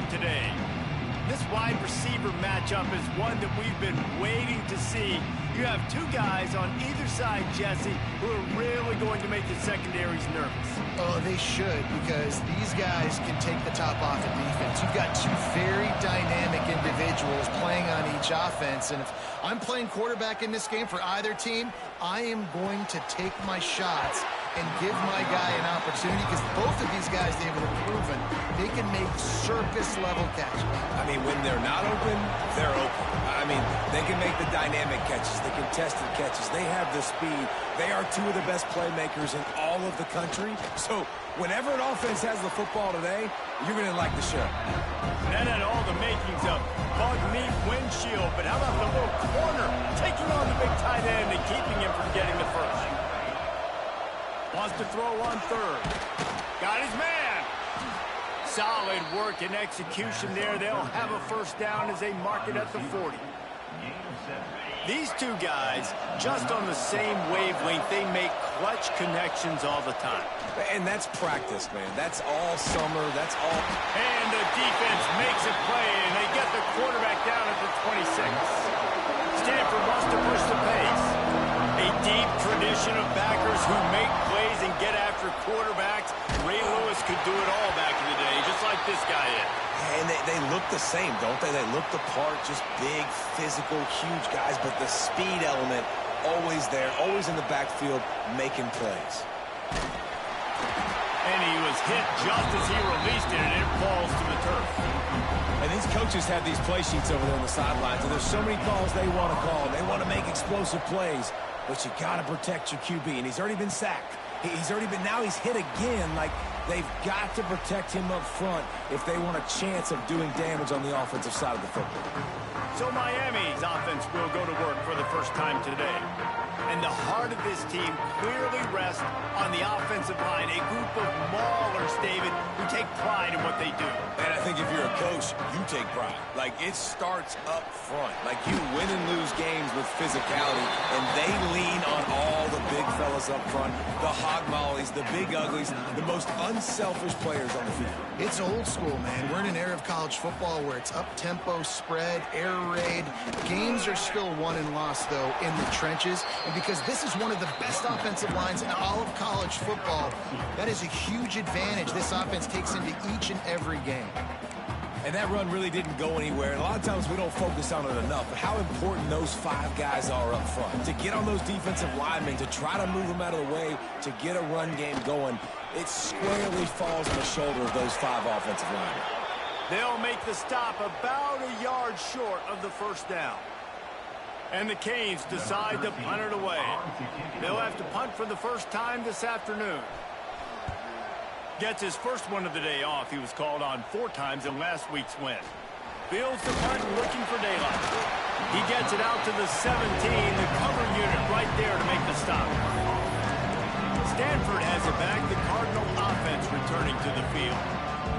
time today. This wide receiver matchup is one that we've been waiting to see. You have two guys on either side, Jesse, who are really going to make the secondaries nervous. Oh, they should, because these guys can take the top off of defense. You've got two very dynamic individuals playing on each offense, and if I'm playing quarterback in this game for either team, I am going to take my shots and give my guy an opportunity, because both of these guys, they've proven they can make circus-level catches. I mean, when they're not open, they're open. I mean, they can make the dynamic catches, the contested catches. They have the speed. They are two of the best playmakers in all of the country. So whenever an offense has the football today, you're going to like the show. That had all the makings of bug meat windshield, but how about the little corner taking on the big tight end and keeping him from getting the first? Wants to throw on third. Got his man. Solid work and execution there. They'll have a first down as they mark it at the 40. These two guys, just on the same wavelength, they make clutch connections all the time. And that's practice, man. That's all summer. That's all. And the defense makes a play, and they get the quarterback down at the 26. Stanford wants to push the pace. A deep tradition of backers who make plays and get after quarterbacks. Ray Lewis could do it all back in the day, just like this guy is. And they look the same, don't they? They look the part, just big, physical, huge guys, but the speed element always there, always in the backfield, making plays. And he was hit just as he released it, and it falls to the turf. And these coaches have these play sheets over there on the sidelines, and there's so many calls they want to call. They want to make explosive plays, but you got to protect your QB, and he's already been sacked. Now he's hit again. Like, they've got to protect him up front if they want a chance of doing damage on the offensive side of the football. So Miami's offense will go to work for the first time today. And the heart of this team clearly rests on the offensive line, a group of maulers, David, who take pride in what they do. And I think if you're a coach, you take pride. Like, it starts up front. Like, you win and lose games with physicality, and they lean on all the big fellas up front, the hog mollies, the big uglies, the most unselfish players on the field. It's old school, man. We're in an era of college football where it's up-tempo, spread, air raid. Games are still won and lost, though, in the trenches. And because this is one of the best offensive lines in all of college football, that is a huge advantage this offense takes into each and every game. And that run really didn't go anywhere. And a lot of times we don't focus on it enough. But how important those five guys are up front. To get on those defensive linemen, to try to move them out of the way, to get a run game going, it squarely falls on the shoulder of those five offensive linemen. They'll make the stop about a yard short of the first down. And the Canes decide to punt it away. They'll have to punt for the first time this afternoon. Gets his first one of the day off. He was called on 4 times in last week's win. Fields the punt, looking for daylight. He gets it out to the 17, the cover unit right there to make the stop. Stanford has it back, the Cardinal offense returning to the field.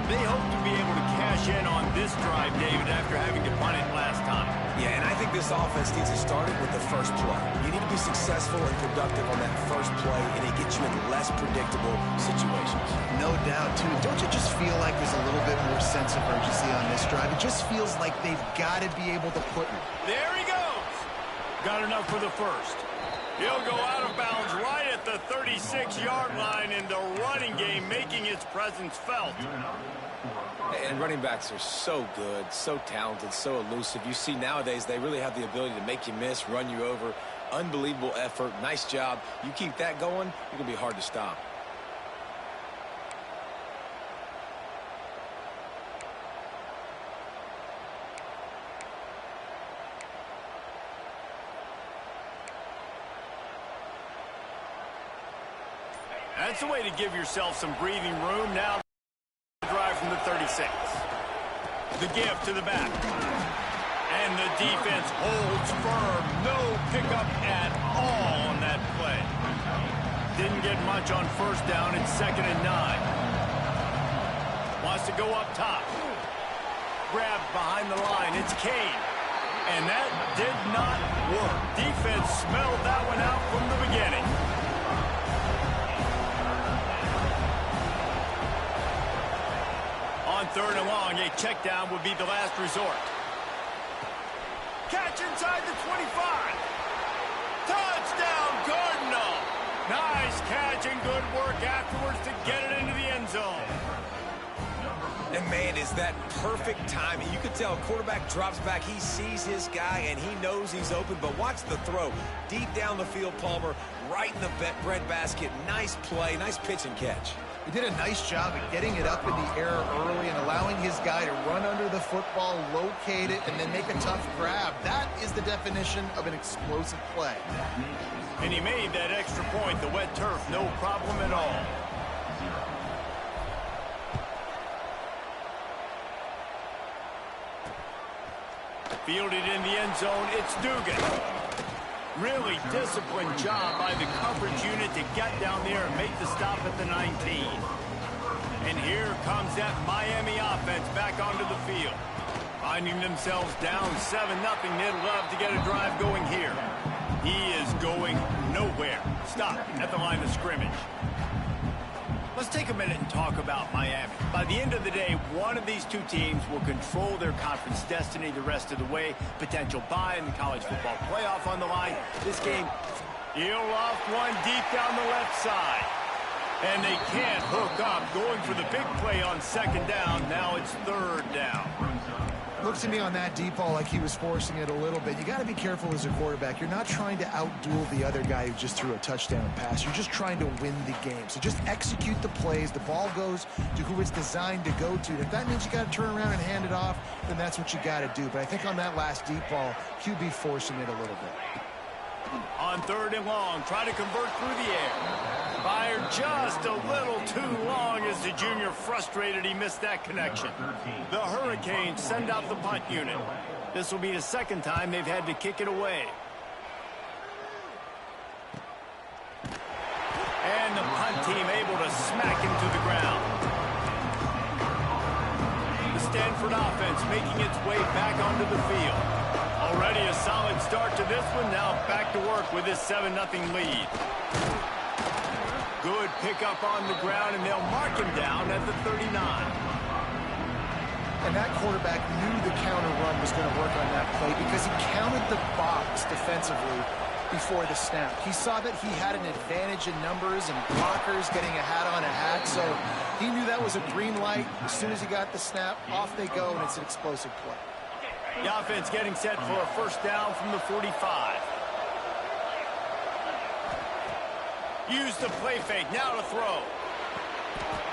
They hope to be able to cash in on this drive, David, after having to punt it last time. Yeah, and I think this offense needs to start it with the first play. You need to be successful and productive on that first play, and it gets you in less predictable situations. No doubt, too. Don't you just feel like there's a little bit more sense of urgency on this drive? It just feels like they've got to be able to put it. There he goes. Got enough for the first. He'll go out of bounds right at the 36-yard line, in the running game making its presence felt. And running backs are so good, so talented, so elusive. You see nowadays they really have the ability to make you miss, run you over. Unbelievable effort. Nice job. You keep that going, you're going to be hard to stop. That's the way to give yourself some breathing room. Now the drive from the 36. The give to the back. And the defense holds firm. No pickup at all on that play. Didn't get much on first down. It's 2nd and 9. Wants to go up top. Grabbed behind the line. It's Kane. And that did not work. Defense smelled that one out from the beginning. 3rd and long, a check down would be the last resort. Catch inside the 25. Touchdown, Cardinal. Nice catch and good work afterwards to get it into the end zone. And, man, is that perfect timing. You can tell quarterback drops back. He sees his guy, and he knows he's open. But watch the throw. Deep down the field, Palmer, right in the breadbasket. Nice play, nice pitch and catch. He did a nice job at getting it up in the air early and allowing his guy to run under the football, locate it, and then make a tough grab. That is the definition of an explosive play. And he made that extra point, the wet turf, no problem at all. Fielded in the end zone, it's Dugan. Really disciplined job by the coverage unit to get down there and make the stop at the 19. And here comes that Miami offense back onto the field. Finding themselves down 7-0, they'd love to get a drive going here. He is going nowhere. Stop at the line of scrimmage. Let's take a minute and talk about Miami. By the end of the day, one of these two teams will control their conference destiny the rest of the way. Potential bye in the college football playoff on the line. This game, he'll loft one deep down the left side. And they can't hook up. Going for the big play on 2nd down. Now it's 3rd down. Looked to me on that deep ball like he was forcing it a little bit. You got to be careful as a quarterback. You're not trying to outduel the other guy who just threw a touchdown pass. You're just trying to win the game. So just execute the plays. The ball goes to who it's designed to go to. If that means you got to turn around and hand it off, then that's what you got to do. But I think on that last deep ball, QB forcing it a little bit. On 3rd and long, try to convert through the air. Fired just a little too long as the junior frustrated he missed that connection. The Hurricanes send out the punt unit. This will be the 2nd time they've had to kick it away. And the punt team able to smack him to the ground. The Stanford offense making its way back onto the field. Already a solid start to this one. Now back to work with this 7-0 lead. Good pickup on the ground, and they'll mark him down at the 39. And that quarterback knew the counter run was going to work on that play because he counted the box defensively before the snap. He saw that he had an advantage in numbers and blockers getting a hat on a hat, so he knew that was a green light. As soon as he got the snap, off they go, and it's an explosive play. The offense getting set for a 1st down from the 45. Use the play fake, now to throw.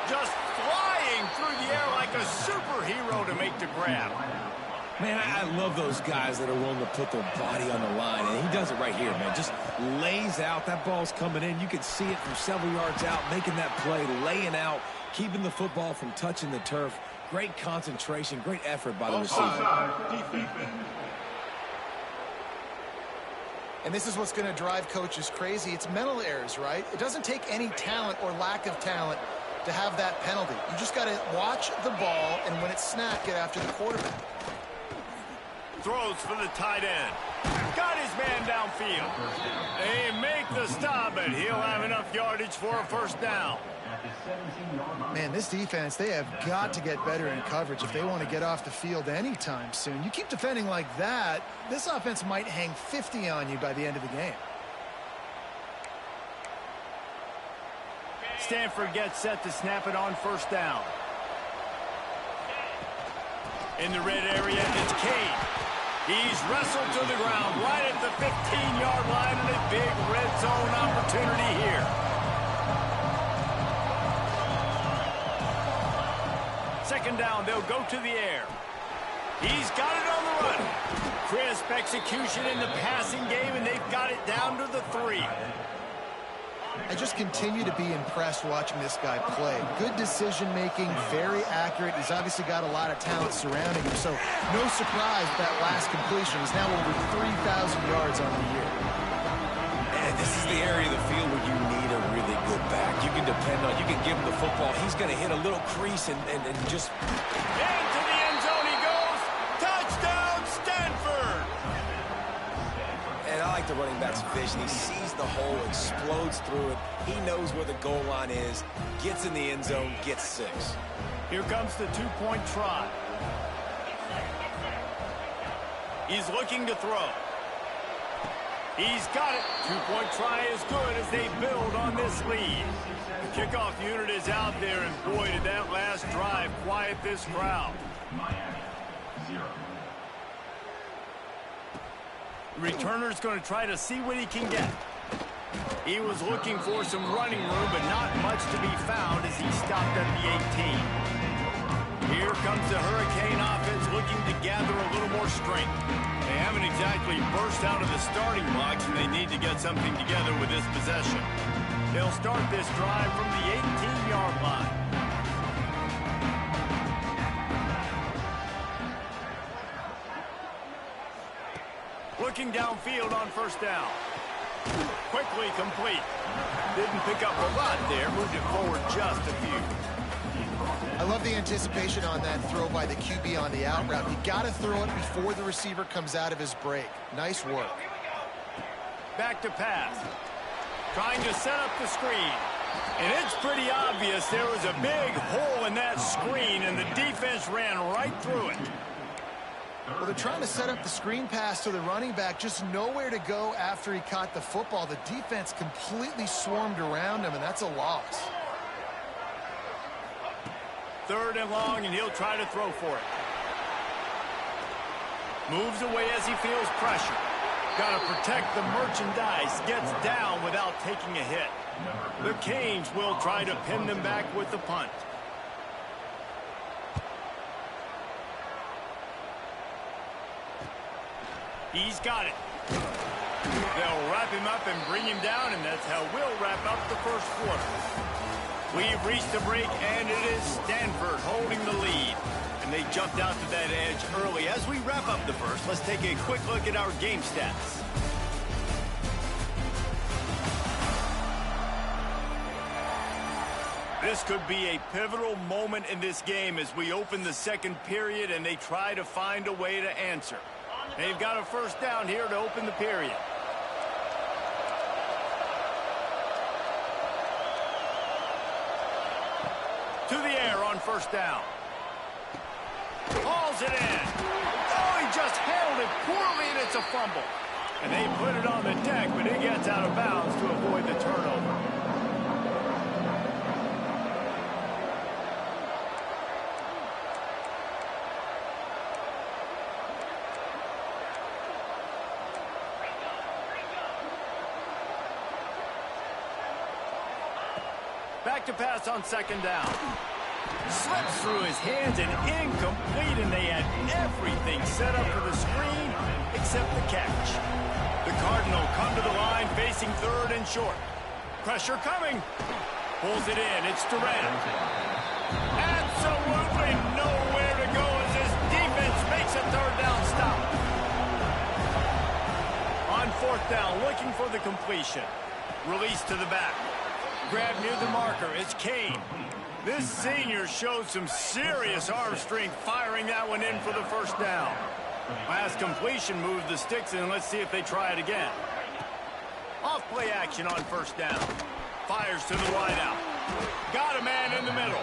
Just flying through the air like a superhero to make the grab. Man, I love those guys that are willing to put their body on the line, and he does it right here, man. Just lays out. That ball's coming in. You can see it from several yards out, making that play, laying out, keeping the football from touching the turf. Great concentration, great effort by the receiver. And this is what's going to drive coaches crazy. It's mental errors, right? It doesn't take any talent or lack of talent to have that penalty. You just got to watch the ball, and when it's snapped, get after the quarterback. Throws for the tight end. Got his man downfield. They make the stop, and he'll have enough yardage for a 1st down. Man, this defense, they have got to get better in coverage if they want to get off the field anytime soon. You keep defending like that, this offense might hang 50 on you by the end of the game. Stanford gets set to snap it on 1st down. In the red area, it's Cade. He's wrestled to the ground right at the 15-yard line, and a big red zone opportunity here. Second down, they'll go to the air. He's got it on the run. Crisp execution in the passing game, and they've got it down to the 3. I just continue to be impressed watching this guy play. Good decision-making, very accurate. He's obviously got a lot of talent surrounding him, so no surprise with that last completion. He's now over 3,000 yards on the year. And this is the area of the field where you need a really good back. You can depend on, you can give him the football. He's going to hit a little crease and just... Into the end zone he goes. Touchdown, Stanford! And I like the running back's vision. He sees the hole, explodes through it. He knows where the goal line is, gets in the end zone, gets 6. Here comes the two-point try. He's looking to throw. He's got it. Two-point try is good as they build on this lead. The kickoff unit is out there, and boy, did that last drive quiet this crowd. The returner's going to try to see what he can get. He was looking for some running room, but not much to be found as he stopped at the 18. Here comes the Hurricane offense looking to gather a little more strength. They haven't exactly burst out of the starting blocks, and they need to get something together with this possession. They'll start this drive from the 18-yard line. Looking downfield on first down. Quickly complete. Didn't pick up a lot there. Moved it forward just a few. I love the anticipation on that throw by the QB on the out route. You got to throw it before the receiver comes out of his break. Nice work. Back to pass. Trying to set up the screen. And it's pretty obvious there was a big hole in that screen, and the defense ran right through it. Well, they're trying to set up the screen pass to the running back, just nowhere to go after he caught the football. The defense completely swarmed around him, and that's a loss. Third and long, and he'll try to throw for it. Moves away as he feels pressure. Got to protect the merchandise. Gets down without taking a hit. The Canes will try to pin them back with the punt. He's got it. They'll wrap him up and bring him down, and that's how we'll wrap up the first quarter. We've reached the break, and it is Stanford holding the lead. And they jumped out to that edge early. As we wrap up the first, let's take a quick look at our game stats. This could be a pivotal moment in this game as we open the second period and they try to find a way to answer. They've got a first down here to open the period. To the air on first down. Hauls it in. Oh, he just handled it poorly, and it's a fumble. And they put it on the deck, but it gets out of bounds to avoid the turnover. Back to pass on second down. Slips through his hands and incomplete, and they had everything set up for the screen except the catch. The Cardinal come to the line facing third and short. Pressure coming. Pulls it in. It's Durant. Absolutely nowhere to go as this defense makes a third down stop. On fourth down, looking for the completion. Release to the back. Grab near the marker. It's Kane. This senior showed some serious arm strength firing that one in for the first down. Last completion moved the sticks in. Let's see if they try it again. Off play action on first down. Fires to the wide out. Got a man in the middle.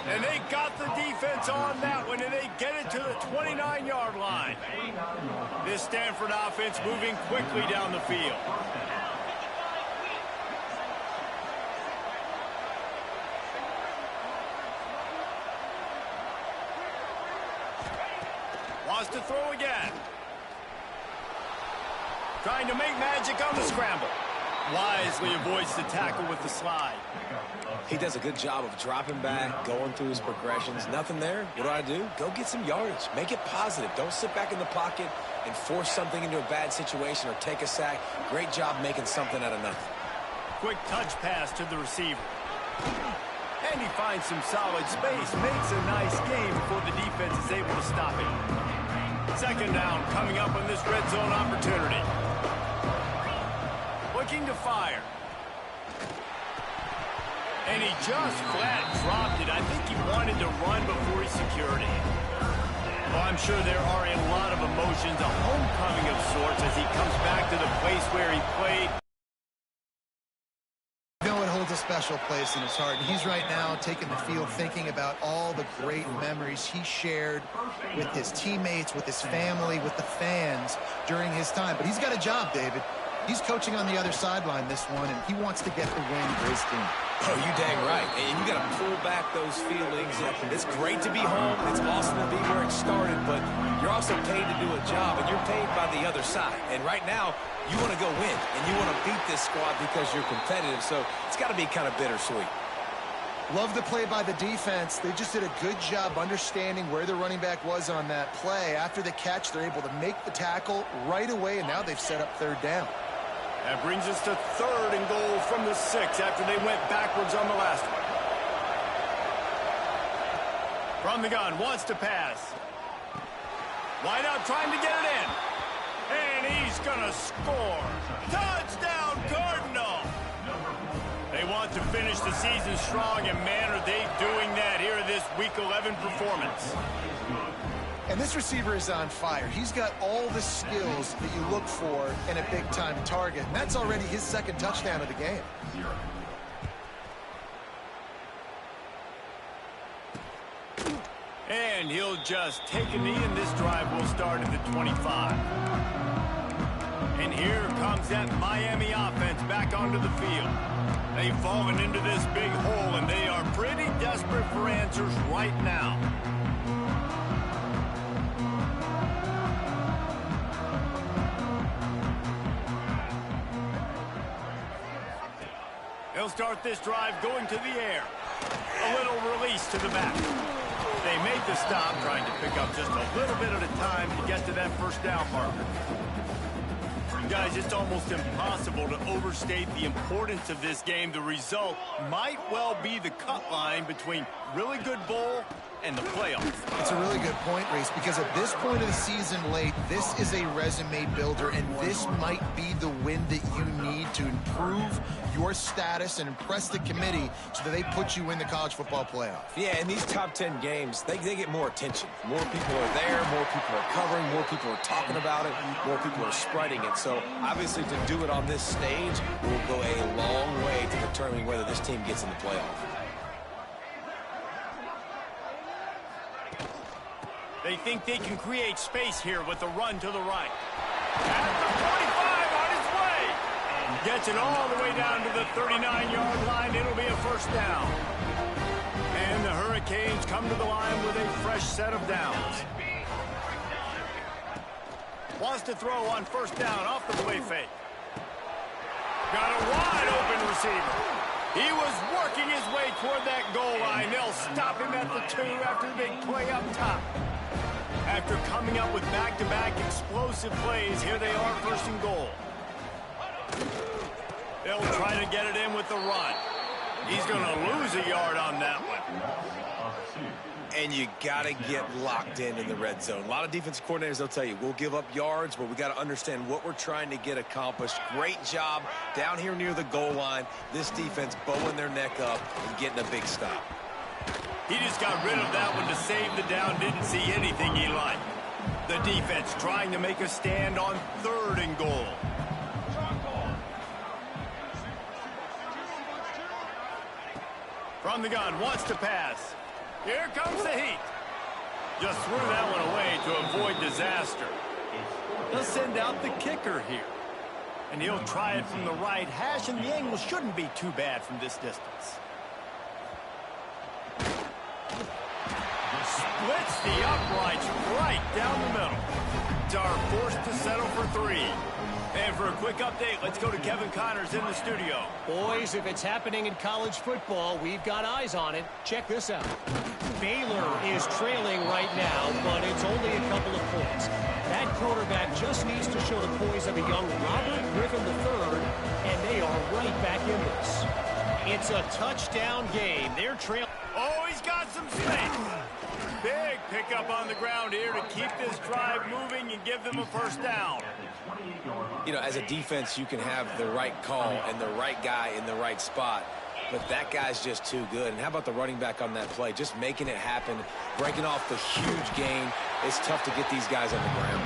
And they got the defense on that one, and they get it to the 29-yard line. This Stanford offense moving quickly down the field. Wants to throw again. Trying to make magic on the scramble. Wisely avoids the tackle with the slide. He does a good job of dropping back, going through his progressions. Nothing there. What do? Go get some yardage. Make it positive. Don't sit back in the pocket and force something into a bad situation or take a sack. Great job making something out of nothing. Quick touch pass to the receiver. And he finds some solid space. Makes a nice game before the defense is able to stop him. Second down coming up on this red zone opportunity. Looking to fire. And he just flat dropped it. I think he wanted to run before he secured it. Well, I'm sure there are a lot of emotions, a homecoming of sorts as he comes back to the place where he played. You know what holds a special place in his heart. And he's right now taking the field thinking about all the great memories he shared with his teammates, with his family, with the fans during his time. But he's got a job, David. He's coaching on the other sideline this one, and he wants to get the win for his team. Oh, you dang right. And you got to pull back those feelings. It's great to be home. It's awesome to be where it started, but you're also paid to do a job, and you're paid by the other side. And right now, you want to go win, and you want to beat this squad because you're competitive, so it's got to be kind of bittersweet. Love the play by the defense. They just did a good job understanding where the running back was on that play. After the catch, they're able to make the tackle right away, and now they've set up third down. That brings us to 3rd and goal from the 6 after they went backwards on the last one. From the gun, wants to pass. Wide out, trying to get it in. And he's going to score. Touchdown, Cardinal! They want to finish the season strong, and man, are they doing that here in this Week 11 performance. And this receiver is on fire. He's got all the skills that you look for in a big-time target. And that's already his 2nd touchdown of the game. And he'll just take a knee, and this drive will start at the 25. And here comes that Miami offense back onto the field. They've fallen into this big hole, and they are pretty desperate for answers right now. They'll start this drive going to the air. A little release to the back. They make the stop, trying to pick up just a little bit at a time to get to that first down marker. Guys, it's almost impossible to overstate the importance of this game. The result might well be the cut line between really good bowl and the playoffs. That's a really good point, Reese, because at this point of the season late, this is a resume builder, and this might be the win that you need to improve your status and impress the committee so that they put you in the college football playoff. Yeah, in these top 10 games, they get more attention. More people are there, more people are covering, more people are talking about it, more people are spreading it. So, obviously, to do it on this stage will go a long way to determining whether this team gets in the playoff. They think they can create space here with the run to the right. At the 45 on his way. Gets it all the way down to the 39-yard line. It'll be a first down. And the Hurricanes come to the line with a fresh set of downs. Wants to throw on first down off the play fake. Got a wide open receiver. He was working his way toward that goal line. They'll stop him at the 2 after the big play up top. After coming up with back-to-back explosive plays, here they are, 1st and goal. They'll try to get it in with the run. He's going to lose a yard on that one. And you got to get locked in the red zone. A lot of defense coordinators, they'll tell you, we'll give up yards, but we got to understand what we're trying to get accomplished. Great job down here near the goal line. This defense bowing their neck up and getting a big stop. He just got rid of that one to save the down. Didn't see anything he liked. The defense trying to make a stand on 3rd and goal. From the gun, wants to pass. Here comes the heat. Just threw that one away to avoid disaster. They'll send out the kicker here. And he'll try it from the right hash, and the angle shouldn't be too bad from this distance. Splits the uprights right down the middle. Are forced to settle for 3. And for a quick update, let's go to Kevin Connors in the studio. Boys, if it's happening in college football, we've got eyes on it. Check this out. Baylor is trailing right now, but it's only a couple of points. That quarterback just needs to show the poise of a young Robert Griffin III, and they are right back in this. It's a touchdown game. They're trailing. Oh, he's got some space. Big pickup on the ground here to keep this drive moving and give them a first down. You know, as a defense, you can have the right call and the right guy in the right spot, but that guy's just too good. And how about the running back on that play? Just making it happen, breaking off the huge gain. It's tough to get these guys on the ground.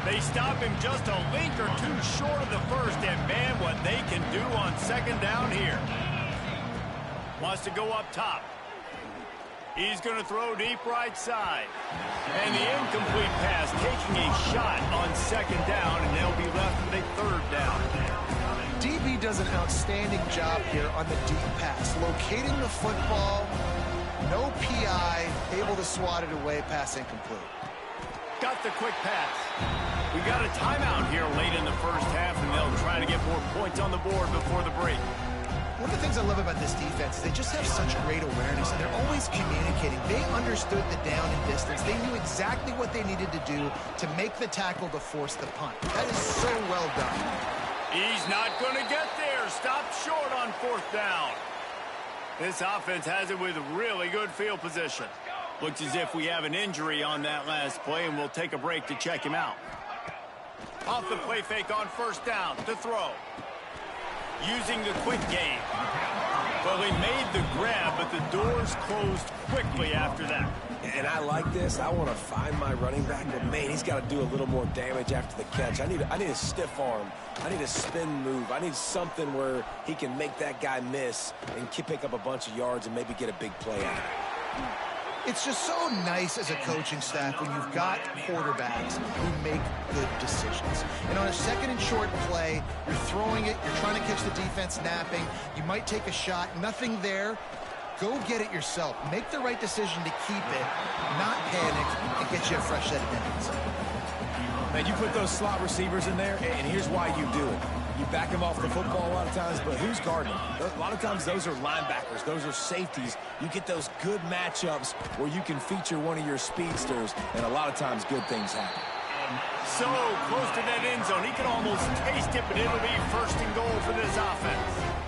They stop him just a link or two short of the first, and man, what they can do on 2nd down here. Wants to go up top. He's going to throw deep right side. And the incomplete pass, taking a shot on second down, and they'll be left with a third down. DB does an outstanding job here on the deep pass. Locating the football, no PI, able to swat it away, pass incomplete. Got the quick pass. We got a timeout here late in the first half, and they'll try to get more points on the board before the break. One of the things I love about this defense is they just have such great awareness, and they're always communicating. They understood the down and distance. They knew exactly what they needed to do to make the tackle to force the punt. That is so well done. He's not going to get there. Stop short on fourth down. This offense has it with really good field position. Looks as if we have an injury on that last play, and we'll take a break to check him out. Off the play fake on first down to throw. Using the quick game. Well, he made the grab, but the doors closed quickly after that. And I like this. I want to find my running back, but man, he's got to do a little more damage after the catch. I need a stiff arm. I need a spin move. I need something where he can make that guy miss and pick up a bunch of yards and maybe get a big play out of it. It's just so nice as a coaching staff when you've got quarterbacks who make good decisions. And on a second and short play, you're throwing it, you're trying to catch the defense napping, you might take a shot, nothing there. Go get it yourself. Make the right decision to keep it, not panic, and get you a fresh set of downs. Man, you put those slot receivers in there, and here's why you do it. You back them off the football a lot of times, but who's guarding them? A lot of times those are linebackers. Those are safeties. You get those good matchups where you can feature one of your speedsters, and a lot of times good things happen. So close to that end zone. He can almost taste it, but it'll be first and goal for this offense.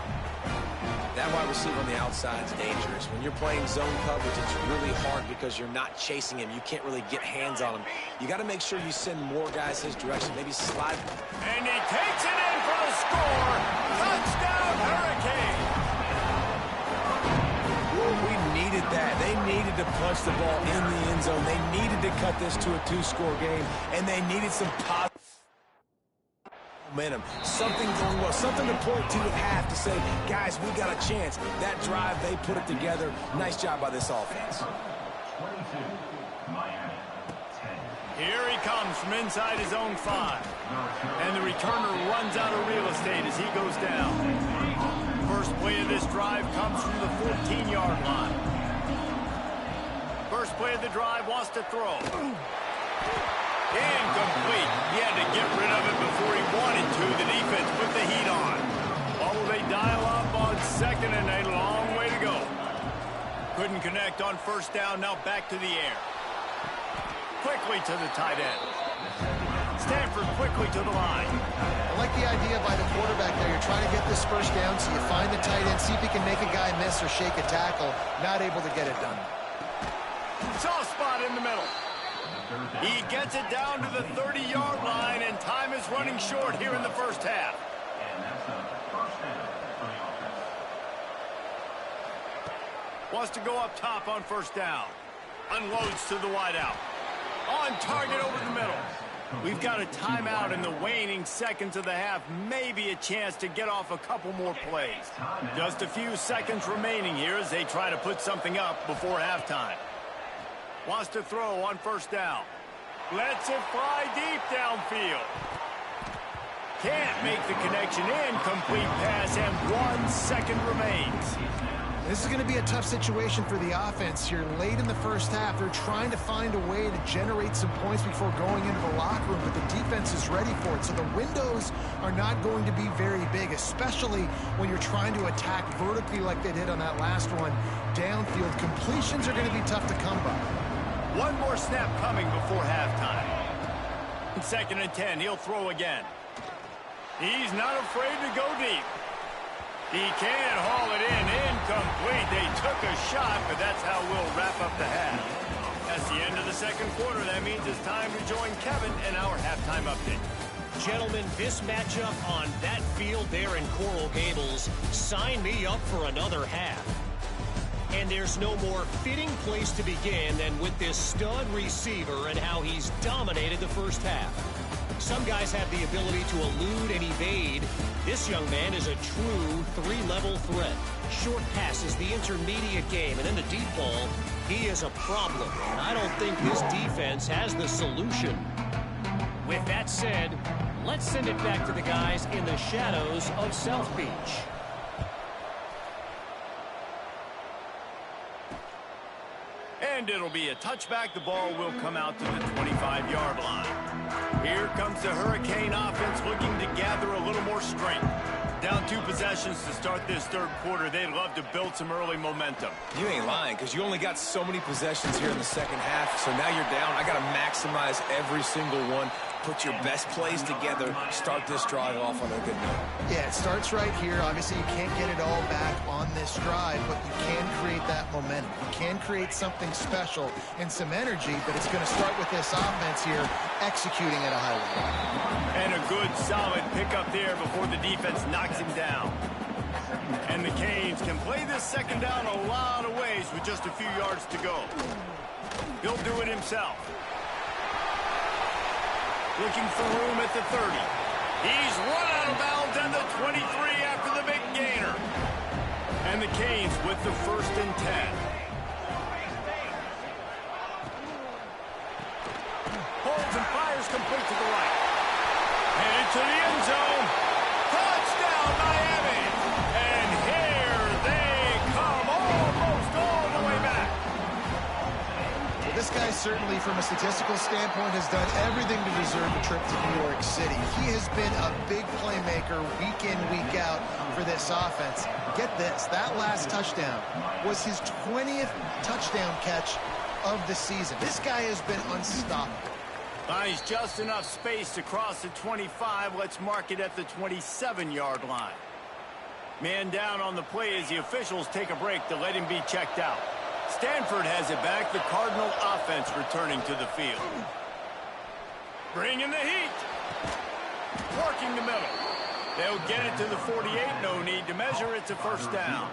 That wide receiver on the outside is dangerous. When you're playing zone coverage, it's really hard because you're not chasing him. You can't really get hands on him. You got to make sure you send more guys his direction. Maybe slide. And he takes it in for the score. Touchdown, Hurricane. We needed that. They needed to punch the ball in the end zone. They needed to cut this to a two-score game, and they needed some positive momentum, something going well, something to point to at half to say, guys, we got a chance. That drive, they put it together. Nice job by this offense. Here he comes from inside his own 5. And the returner runs out of real estate as he goes down. First play of this drive comes from the 14-yard line. First play of the drive wants to throw. Incomplete. He had to get rid of it before he wanted to. The defense put the heat on. Oh, they dial up on second and a long way to go. Couldn't connect on first down. Now back to the air. Quickly to the tight end. Stanford quickly to the line. I like the idea by the quarterback there. You're trying to get this first down, so you find the tight end, see if he can make a guy miss or shake a tackle. Not able to get it done. Soft spot in the middle. He gets it down to the 30-yard line, and time is running short here in the first half. Wants to go up top on first down. Unloads to the wideout. On target over the middle. We've got a timeout in the waning seconds of the half. Maybe a chance to get off a couple more plays. Just a few seconds remaining here as they try to put something up before halftime. Wants to throw on first down. Lets it fly deep downfield. Can't make the connection. Incomplete pass, and 1 second remains. This is going to be a tough situation for the offense here. Late in the first half, they're trying to find a way to generate some points before going into the locker room, but the defense is ready for it. So the windows are not going to be very big, especially when you're trying to attack vertically like they did on that last one. Downfield completions are going to be tough to come by. One more snap coming before halftime. 2nd and 10, he'll throw again. He's not afraid to go deep. He can't haul it in. Incomplete. They took a shot, but that's how we'll wrap up the half. That's the end of the second quarter. That means it's time to join Kevin in our halftime update. Gentlemen, this matchup on that field there in Coral Gables, sign me up for another half. And there's no more fitting place to begin than with this stud receiver and how he's dominated the first half. Some guys have the ability to elude and evade. This young man is a true three-level threat. Short passes, the intermediate game, and then the deep ball. He is a problem, and I don't think this defense has the solution. With that said, let's send it back to the guys in the shadows of South Beach. And it'll be a touchback. The ball will come out to the 25-yard line. Here comes the Hurricane offense looking to gather a little more strength. Down 2 possessions to start this third quarter. They'd love to build some early momentum. You ain't lying, because you only got so many possessions here in the second half. So now you're down. I got to maximize every single one. Put your best plays together. Start this drive off on a good note. Yeah, it starts right here. Obviously, you can't get it all back on this drive, but you can create that momentum. You can create something special and some energy, but it's going to start with this offense here executing at a high level. And a good, solid pickup there before the defense knocks him down. And the Canes can play this second down a lot of ways with just a few yards to go. He'll do it himself. Looking for room at the 30. He's run out of bounds at the 23 after the big gainer. And the Canes with the 1st and 10. Holds and fires complete to the right. Headed to the end zone. Touchdown, Miami. And here they come almost all the way back. This guy certainly, from a statistical standpoint, has done everything to deserve a trip to New York City. He has been a big playmaker week in, week out for this offense. Get this, that last touchdown was his 20th touchdown catch of the season. This guy has been unstoppable. He's just enough space to cross the 25. Let's mark it at the 27-yard line. Man down on the play as the officials take a break to let him be checked out. Stanford has it back. The Cardinal offense returning to the field. Bringing the heat. Working the middle. They'll get it to the 48. No need to measure. It's a 1st down.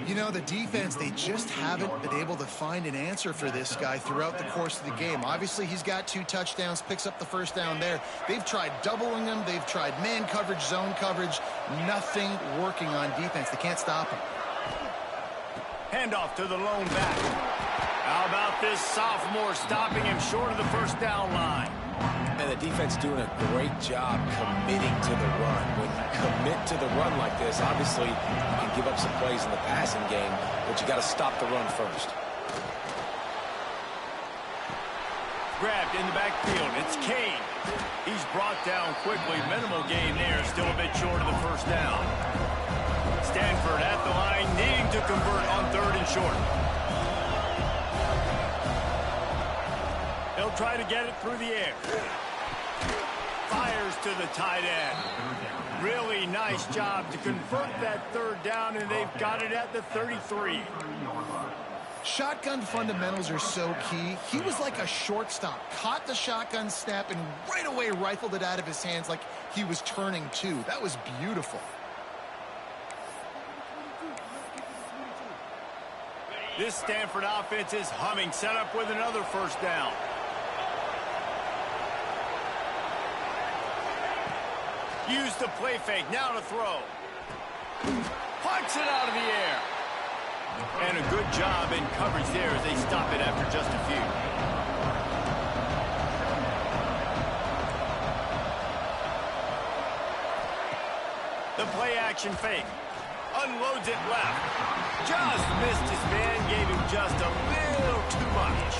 You know, the defense, they just haven't been able to find an answer for this guy throughout the course of the game. Obviously, he's got 2 touchdowns, picks up the 1st down there. They've tried doubling him. They've tried man coverage, zone coverage. Nothing working on defense. They can't stop him. Handoff to the lone back. How about this sophomore stopping him short of the 1st down line? And the defense doing a great job committing to the run. When you commit to the run like this, obviously you can give up some plays in the passing game, but you got to stop the run first. Grabbed in the backfield. It's Kane. He's brought down quickly. Minimal gain there. Still a bit short of the 1st down. Stanford at the line, needing to convert on 3rd and short. He'll try to get it through the air. Fires to the tight end. Really nice job to convert that 3rd down, and they've got it at the 33. Shotgun fundamentals are so key. He was like a shortstop. Caught the shotgun snap and right away rifled it out of his hands like he was turning 2. That was beautiful. This Stanford offense is humming. Set up with another 1st down. Use the play fake. Now to throw. Punts it out of the air. And a good job in coverage there as they stop it after just a few. The play action fake. Unloads it left. Just missed his man. Gave him just a little too much.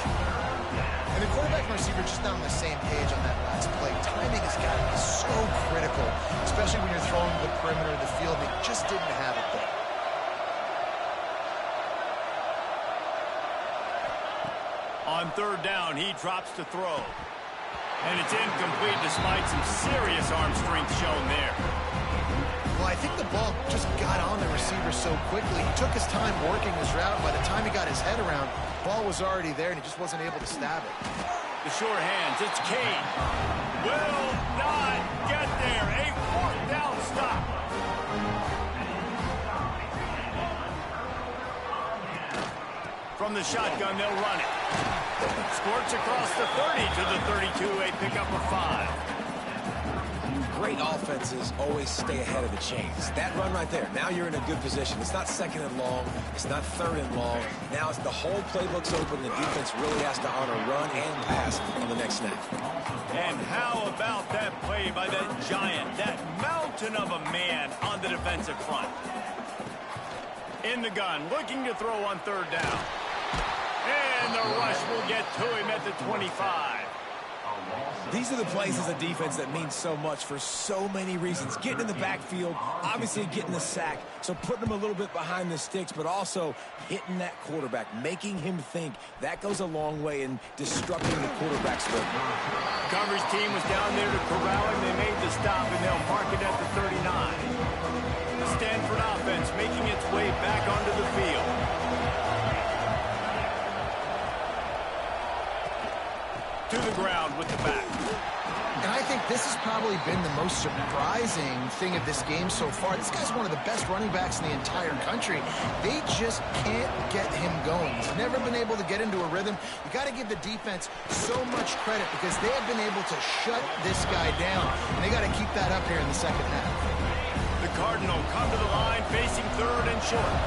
And the quarterback and receiver just not on the same page on that last play. Timing has got to be so critical, especially when you're throwing to the perimeter of the field. They just didn't have it there. On 3rd down, he drops to throw. And it's incomplete despite some serious arm strength shown there. Well, I think the ball just got on the receiver so quickly. He took his time working his route. By the time he got his head around, the ball was already there, and he just wasn't able to stab it. The short hands, it's Kane. Will not get there. A 4th down stop. From the shotgun, they'll run it. Squirts across the 30 to the 32, a pickup of 5. Great offenses always stay ahead of the chains. That run right there, now you're in a good position. It's not second and long. It's not third and long. Now it's the whole playbook's open. The defense really has to honor run and pass on the next snap. And how about that play by that giant, that mountain of a man on the defensive front? In the gun, looking to throw on third down. And the rush will get to him at the 25. These are the plays as a defense that mean so much for so many reasons. Getting in the backfield, obviously getting the sack, so putting him a little bit behind the sticks, but also hitting that quarterback, making him think. That goes a long way in disrupting the quarterback's work. Coverage team was down there to corral him. They made the stop, and they'll mark it at the 39. The Stanford offense making its way back onto the field. To the ground with the back. And I think this has probably been the most surprising thing of this game so far. This guy's one of the best running backs in the entire country. They just can't get him going. He's never been able to get into a rhythm. You got to give the defense so much credit because they have been able to shut this guy down. And they got to keep that up here in the second half. The Cardinal come to the line facing third and short.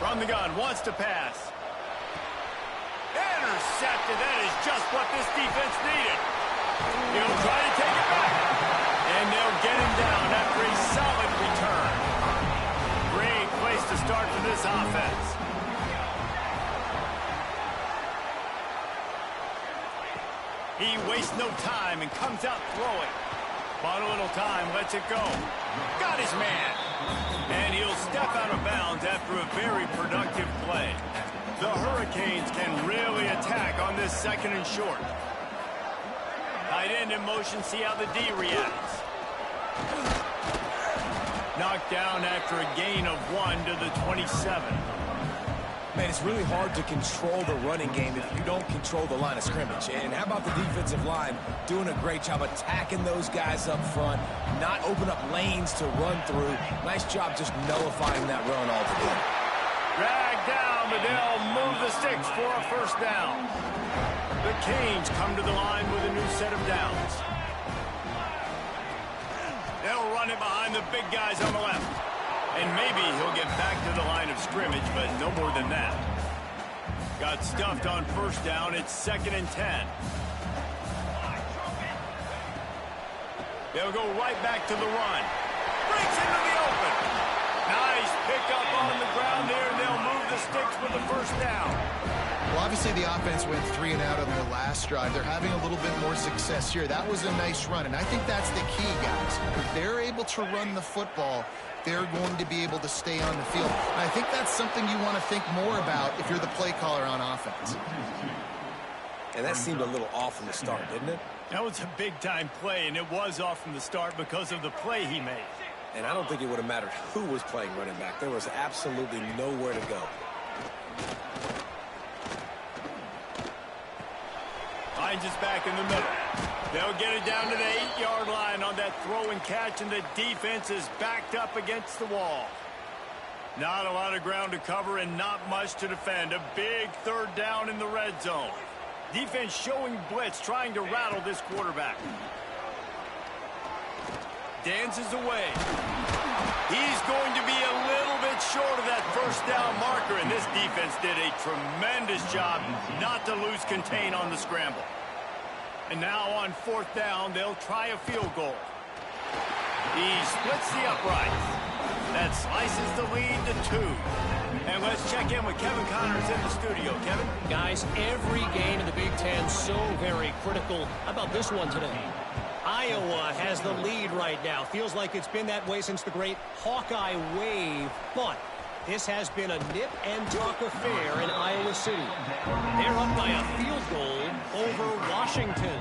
From the gun, wants to pass. Intercepted. That is just what this defense needed. He'll try to take it back. And they'll get him down after a solid return. Great place to start for this offense. He wastes no time and comes out throwing. Bought a little time, lets it go. Got his man. And he'll step out of bounds after a very productive play. The Hurricanes can really attack on this second and short. Tight end in motion, see how the D reacts. Knocked down after a gain of 1 to the 27. Man, it's really hard to control the running game if you don't control the line of scrimmage. And how about the defensive line doing a great job attacking those guys up front, not open up lanes to run through. Nice job just nullifying that run altogether. Dragged down, but they'll move the sticks for a first down. The Canes come to the line with a new set of downs. They'll run it behind the big guys on the left. And maybe he'll get back to the line of scrimmage, but no more than that. Got stuffed on first down. It's 2nd and 10. They'll go right back to the run. Breaks into the open. Nice pickup on the ground there, and they'll move the sticks with the first down. Well, obviously the offense went 3 and out on their last drive. They're having a little bit more success here. That was a nice run, and I think that's the key, guys. If they're able to run the football, they're going to be able to stay on the field. And I think that's something you want to think more about if you're the play caller on offense. And that seemed a little off from the start, didn't it? That was a big-time play, and it was off from the start because of the play he made. And I don't think it would have mattered who was playing running back. There was absolutely nowhere to go. Finds us back in the middle. They'll get it down to the 8-yard line on that throw and catch, and the defense is backed up against the wall. Not a lot of ground to cover and not much to defend. A big third down in the red zone. Defense showing blitz, trying to rattle this quarterback. Dances away. He's going to be a little bit short of that first down marker, and this defense did a tremendous job not to lose contain on the scramble. And now on 4th down, they'll try a field goal. He splits the uprights. That slices the lead to 2. And let's check in with Kevin Connors in the studio. Kevin? Guys, every game in the Big Ten so very critical. How about this one today? Iowa has the lead right now. Feels like it's been that way since the great Hawkeye wave. But this has been a nip-and-tuck affair in Iowa City. They're up by a field goal over Washington.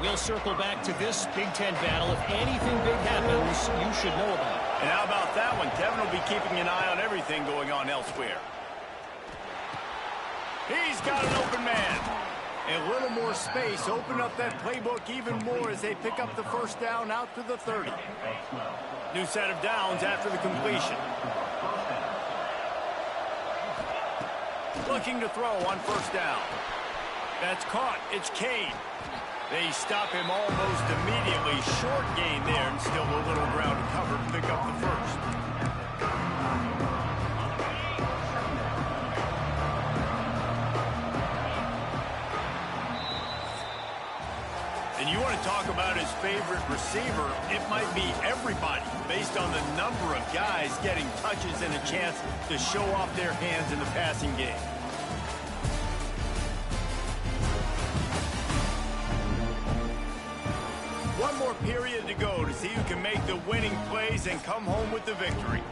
We'll circle back to this Big Ten battle. If anything big happens, you should know about it. And how about that one? Kevin will be keeping an eye on everything going on elsewhere. He's got an open man. A little more space. Open up that playbook even more as they pick up the first down out to the 30. New set of downs after the completion. looking to throw on first down. That's caught. It's Cade. They stop him almost immediately. Short gain there, and still a little ground to cover to pick up the first. And you want to talk about his favorite receiver, it might be everybody, based on the number of guys getting touches and a chance to show off their hands in the passing game. One more period to go to see who can make the winning plays and come home with the victory.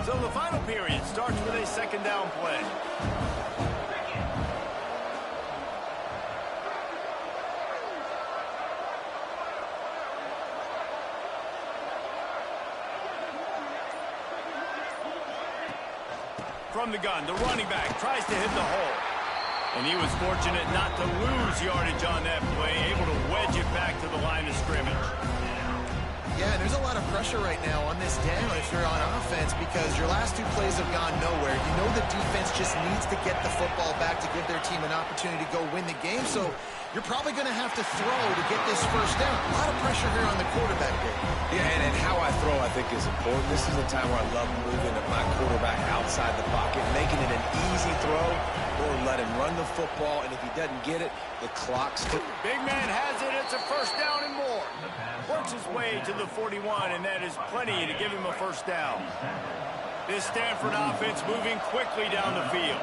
So the final period starts with a second down play. From the gun, the running back tries to hit the hole. And he was fortunate not to lose yardage on that play, able to wedge it back to the line of scrimmage. Yeah, there's a lot of pressure right now on this down if you're on offense because your last two plays have gone nowhere. You know the defense just needs to get the football back to give their team an opportunity to go win the game, so you're probably going to have to throw to get this first down. A lot of pressure here on the quarterback there. Yeah, and how I throw, I think, is important. This is a time where I love moving my quarterback outside the pocket, making it an easy throw, or let him run the football, and if he doesn't get it, the clock's ticking. Big man has it. It's a first down and more. Works his way to the 41, and that is plenty to give him a first down. This Stanford offense moving quickly down the field.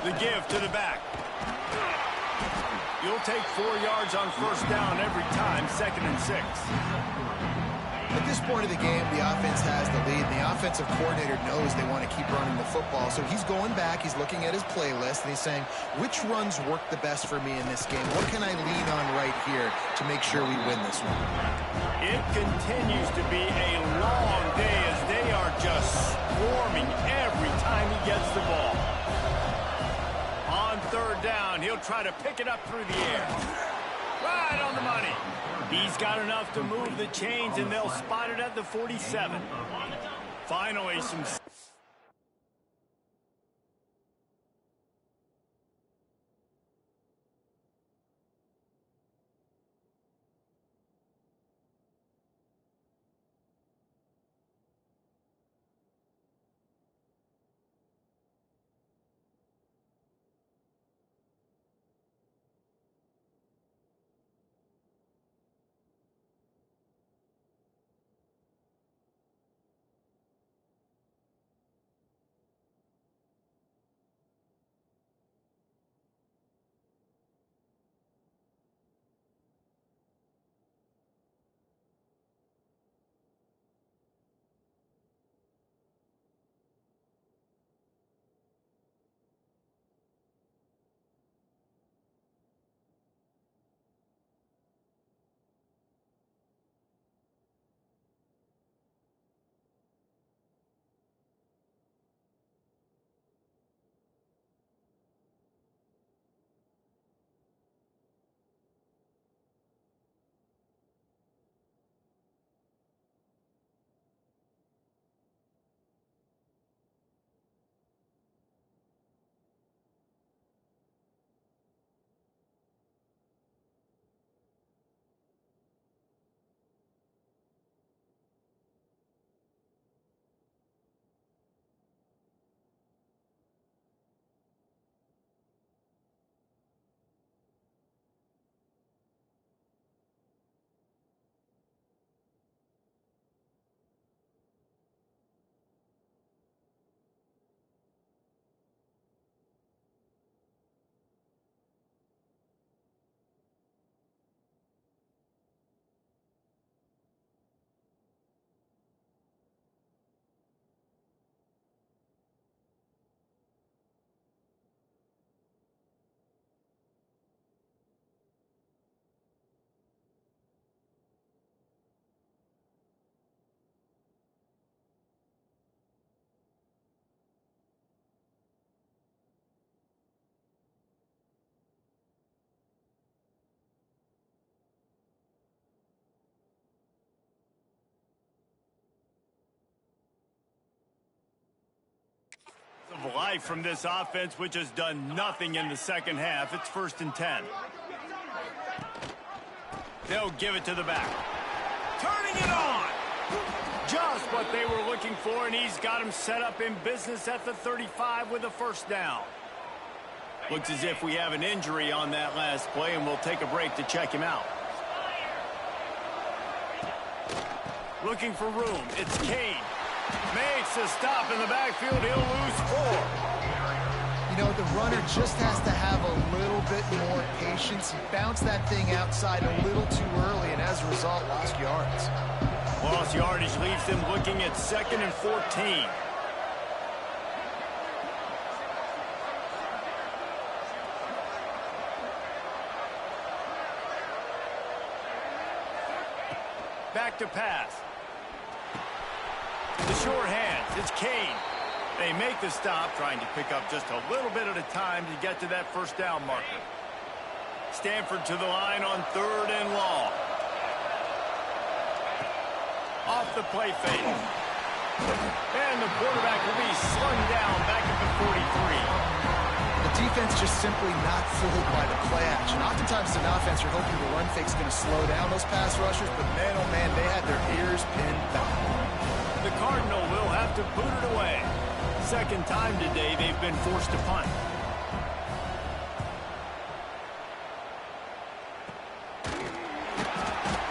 The give to the back. You'll take 4 yards on first down every time, 2nd and 6. At this point of the game, the offense has the lead, and the offensive coordinator knows they want to keep running the football. So he's going back, he's looking at his playlist, and he's saying, which runs work the best for me in this game? What can I lean on right here to make sure we win this one? It continues to be a long day as they are just swarming every time he gets the ball. On third down, he'll try to pick it up through the air. Right on the money. He's got enough to move the chains, and they'll spot it at the 47. Finally, some... life from this offense, which has done nothing in the second half. It's 1st and 10. They'll give it to the back. Turning it on! Just what they were looking for, and he's got him set up in business at the 35 with a 1st down. Looks as if we have an injury on that last play, and we'll take a break to check him out. Looking for room. It's Kane. Makes a stop in the backfield. He'll lose 4. You know, the runner just has to have a little bit more patience. He bounced that thing outside a little too early, and as a result, lost yards. Lost yardage leaves them looking at 2nd and 14. Back to pass. The short hands. It's Kane. They make the stop, trying to pick up just a little bit at a time to get to that 1st down marker. Stanford to the line on 3rd and long. Off the play fake. And the quarterback will be slung down back at the 43. The defense just simply not fooled by the play action. Oftentimes an offense, you're hoping the run fake's going to slow down those pass rushers, but man, oh man, they had their ears pinned back. The Cardinal will have to boot it away. 2nd time today they've been forced to punt.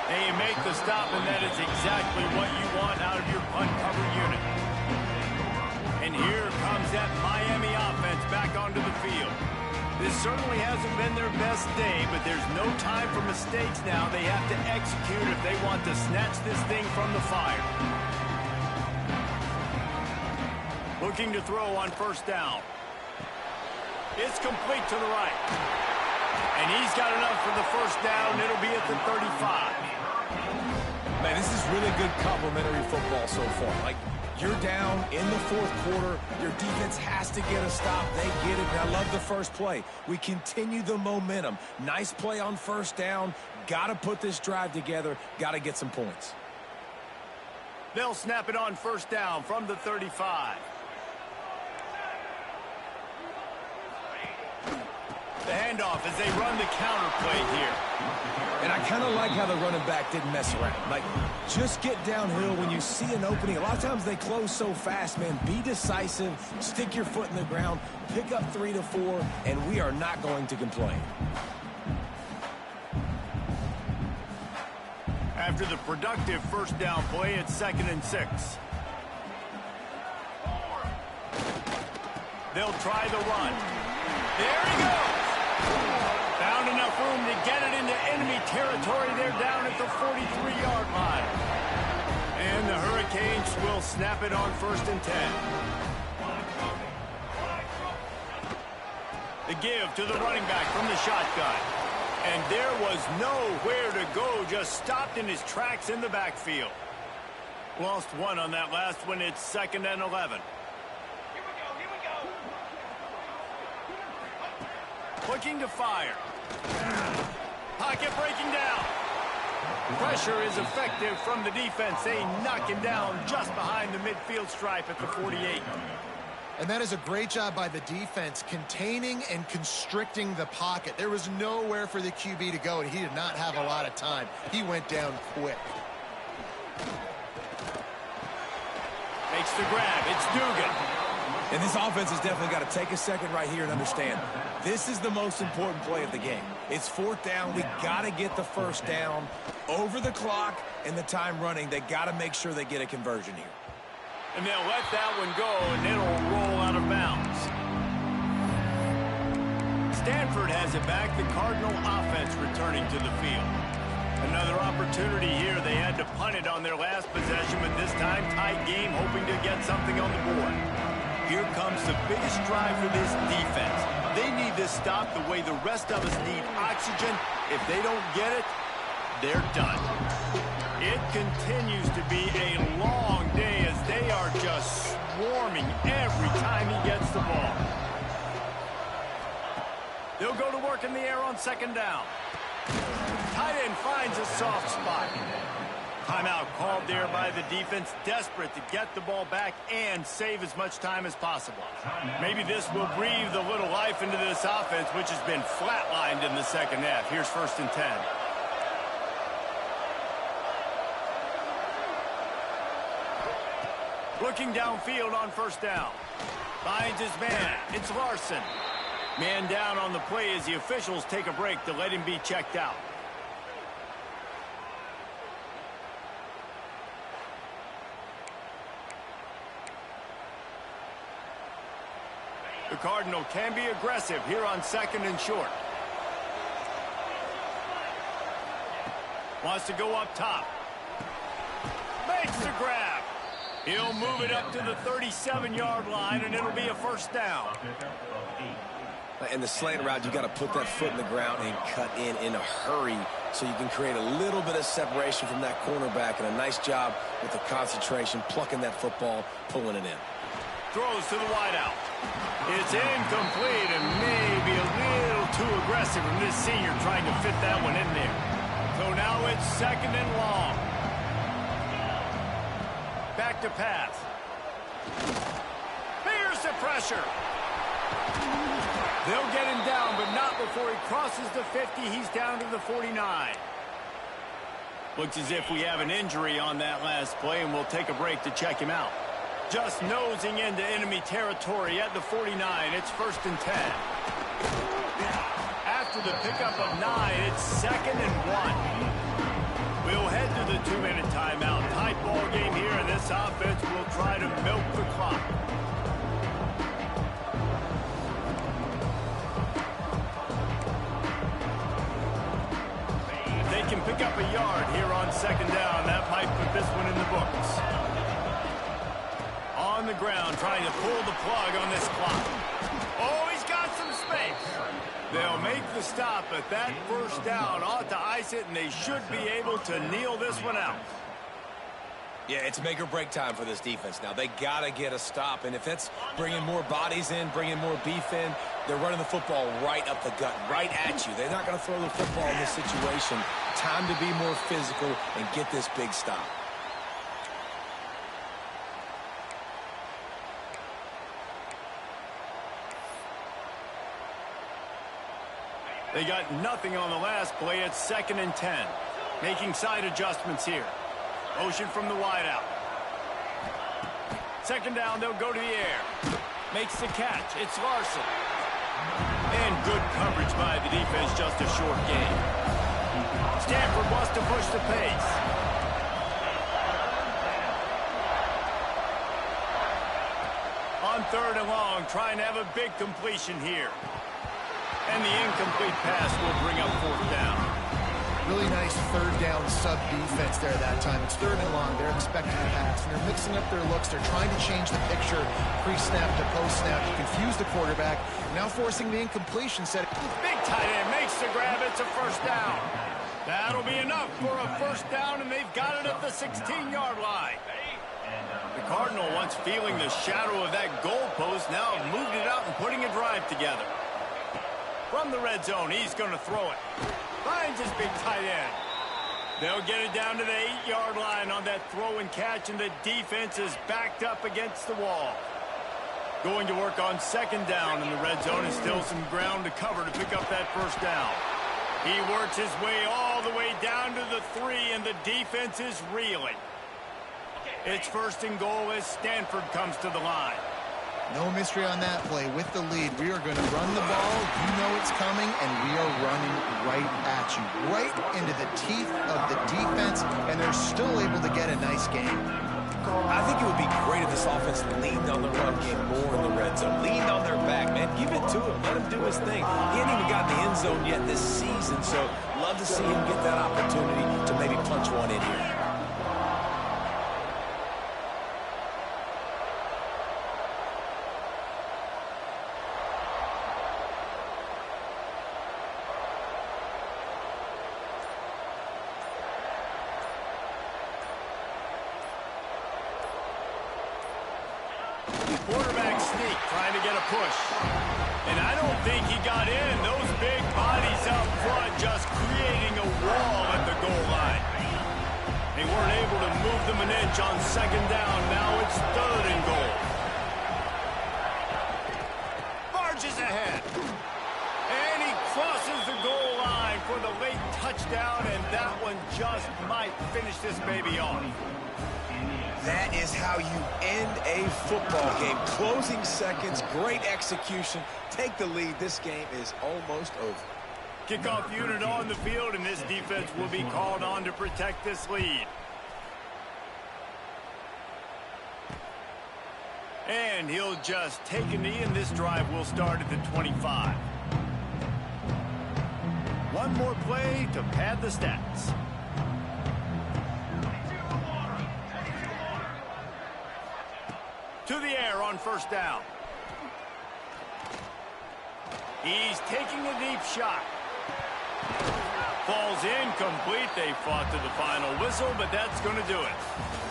They make the stop, and that is exactly what you want out of your punt cover unit. And here comes that Miami offense back onto the field. This certainly hasn't been their best day, but there's no time for mistakes now. They have to execute if they want to snatch this thing from the fire. Looking to throw on 1st down. It's complete to the right. And he's got enough for the 1st down. It'll be at the 35. Man, this is really good complementary football so far. Like, you're down in the 4th quarter. Your defense has to get a stop. They get it. And I love the first play. We continue the momentum. Nice play on 1st down. Got to put this drive together. Got to get some points. They'll snap it on 1st down from the 35. The handoff as they run the counter play here. And I kind of like how the running back didn't mess around. Like, just get downhill when you see an opening. A lot of times they close so fast, man. Be decisive, stick your foot in the ground, pick up 3 to 4, and we are not going to complain. After the productive 1st down play, it's 2nd and 6. They'll try the run. There he goes. Found enough room to get it into enemy territory. They're down at the 43-yard line. And the Hurricanes will snap it on 1st and 10. The give to the running back from the shotgun. And there was nowhere to go, just stopped in his tracks in the backfield. Lost 1 on that last one. It's 2nd and 11. Looking to fire. Pocket breaking down. Pressure is effective from the defense. They knock him down just behind the midfield stripe at the 48. And that is a great job by the defense, containing and constricting the pocket. There was nowhere for the QB to go, and he did not have a lot of time. He went down quick. Makes the grab. It's Dugan. And this offense has definitely got to take a second right here and understand this is the most important play of the game. It's 4th down. We got to get the 1st down over the clock and the time running. They got to make sure they get a conversion here. And they'll let that one go, and it'll roll out of bounds. Stanford has it back. The Cardinal offense returning to the field. Another opportunity here. They had to punt it on their last possession, but this time tight game, hoping to get something on the board. Here comes the biggest drive for this defense. They need this stop the way the rest of us need oxygen. If they don't get it, they're done. It continues to be a long day as they are just swarming every time he gets the ball. They'll go to work in the air on 2nd down. Tight end finds a soft spot. Timeout called there by the defense, desperate to get the ball back and save as much time as possible. Maybe this will breathe a little life into this offense, which has been flatlined in the second half. Here's 1st and 10. Looking downfield on 1st down. Finds his man. It's Larson. Man down on the play as the officials take a break to let him be checked out. The Cardinal can be aggressive here on 2nd and short. Wants to go up top. Makes the grab. He'll move it up to the 37-yard line, and it'll be a 1st down. In the slant route, you got to put that foot in the ground and cut in a hurry so you can create a little bit of separation from that cornerback, and a nice job with the concentration, plucking that football, pulling it in. Throws to the wideout. It's incomplete and maybe a little too aggressive from this senior trying to fit that one in there. So now it's 2nd and long. Back to pass. Fears the pressure. They'll get him down, but not before he crosses the 50. He's down to the 49. Looks as if we have an injury on that last play, and we'll take a break to check him out. Just nosing into enemy territory at the 49. It's 1st and 10. After the pickup of 9, it's 2nd and 1. We'll head to the 2-minute timeout. Tight ball game here, and this offense will try to milk the clock. If they can pick up a yard here on 2nd down, that might put this one in the books. On the ground, trying to pull the plug on this clock. Oh, he's got some space. They'll make the stop, but that 1st down ought to ice it, and they should be able to kneel this one out. Yeah, it's make or break time for this defense now. They got to get a stop, and if it's bringing more bodies in, bringing more beef in, they're running the football right up the gut, right at you. They're not going to throw the football in this situation. Time to be more physical and get this big stop. They got nothing on the last play. It's 2nd and 10. Making side adjustments here. Motion from the wideout. 2nd down, they'll go to the air. Makes the catch. It's Larson. And good coverage by the defense, just a short gain. Stanford wants to push the pace. On 3rd and long, trying to have a big completion here. And the incomplete pass will bring up 4th down. Really nice 3rd down sub-defense there that time. It's 3rd and long. They're expecting the pass, and they're mixing up their looks. They're trying to change the picture pre-snap to post-snap to confuse the quarterback. Now forcing the incompletion set. Big tight end makes the grab. It's a 1st down. That'll be enough for a 1st down, and they've got it at the 16-yard line. The Cardinal, once feeling the shadow of that goalpost, now moved it out and putting a drive together. From the red zone, he's going to throw it. Finds his big tight end. They'll get it down to the 8-yard line on that throw and catch, and the defense is backed up against the wall. Going to work on 2nd down in the red zone, and still some ground to cover to pick up that 1st down. He works his way all the way down to the 3, and the defense is reeling. It's 1st and goal as Stanford comes to the line. No mystery on that play. With the lead, we are going to run the ball. You know it's coming, and we are running right at you, right into the teeth of the defense, and they're still able to get a nice game. I think it would be great if this offense leaned on the run game more in the red zone. Leaned on their back, man. Give it to him. Let him do his thing. He hasn't even gotten the end zone yet this season, so love to see him get that opportunity to maybe punch one in here. Quarterback sneak, trying to get a push. And I don't think he got in. Those big bodies up front just creating a wall at the goal line. They weren't bunch on second down. Now it's 3rd and goal. Marches ahead. And he crosses the goal line for the late touchdown, and that one just might finish this baby off. That is how you end a football game. Closing seconds, great execution. Take the lead. This game is almost over. Kickoff unit on the field, and this defense will be called on to protect this lead. And he'll just take a knee, and this drive will start at the 25. One more play to pad the stats. To the air on 1st down. He's taking a deep shot. Falls incomplete. They fought to the final whistle, but that's going to do it.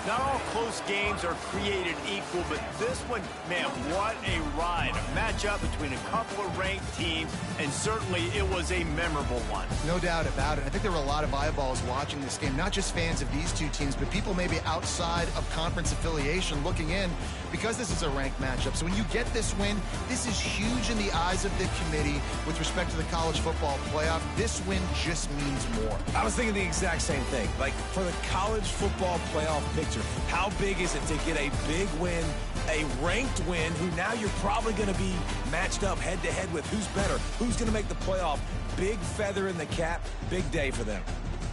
Not all close games are created equal, but this one, man, what a ride. A matchup between a couple of ranked teams, and certainly it was a memorable one. No doubt about it. I think there were a lot of eyeballs watching this game, not just fans of these two teams, but people maybe outside of conference affiliation looking in, because this is a ranked matchup. So when you get this win, this is huge in the eyes of the committee with respect to the college football playoff. This win just means more. I was thinking the exact same thing. Like, for the college football playoff picture, how big is it to get a big win, a ranked win, who now you're probably going to be matched up head-to-head with who's better, who's going to make the playoff. Big feather in the cap, big day for them.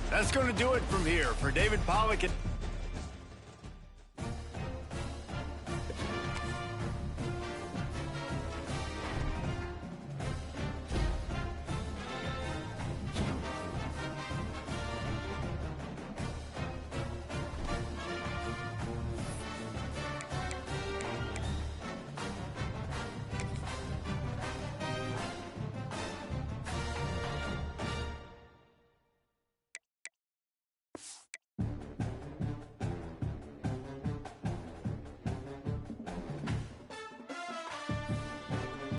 That's going to do it from here. For David Pollock